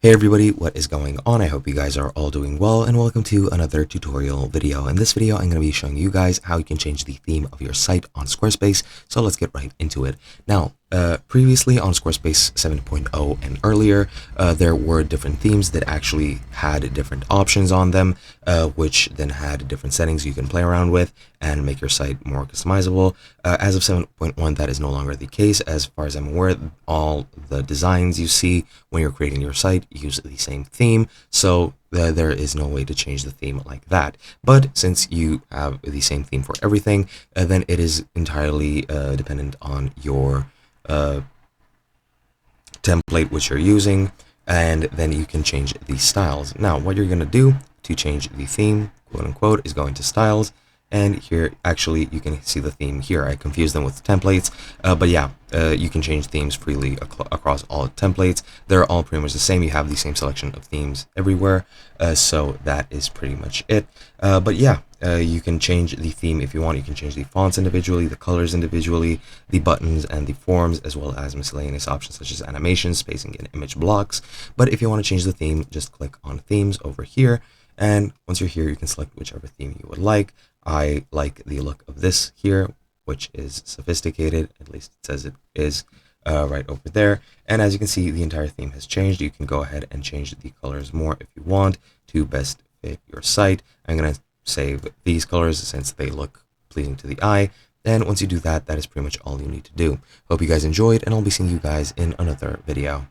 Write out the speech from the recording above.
Hey everybody, what is going on? I hope you guys are all doing well, and welcome to another tutorial video. In this video, I'm going to be showing you guys how you can change the theme of your site on Squarespace. So let's get right into it. Now, previously on Squarespace 7.0 and earlier, there were different themes that actually had different options on them, which then had different settings you can play around with and make your site more customizable. As of 7.1, that is no longer the case. As far as I'm aware, all the designs you see when you're creating your site use the same theme, so there is no way to change the theme like that. But since you have the same theme for everything, then it is entirely dependent on your template which you're using, and then you can change the styles. Now, what you're going to do to change the theme, quote unquote, is go into styles. And here, actually, you can see the theme here. I confused them with templates, but yeah, you can change themes freely across all templates. They're all pretty much the same. You have the same selection of themes everywhere, so that is pretty much it. But yeah, you can change the theme if you want. You can change the fonts individually, the colors individually, the buttons and the forms, as well as miscellaneous options such as animations, spacing, and image blocks. But if you want to change the theme, just click on themes over here. And once you're here, you can select whichever theme you would like. I like the look of this here, which is sophisticated. At least it says it is right over there. And as you can see, the entire theme has changed. You can go ahead and change the colors more if you want to best fit your site. I'm going to save these colors since they look pleasing to the eye. And once you do that, that is pretty much all you need to do. Hope you guys enjoyed, and I'll be seeing you guys in another video.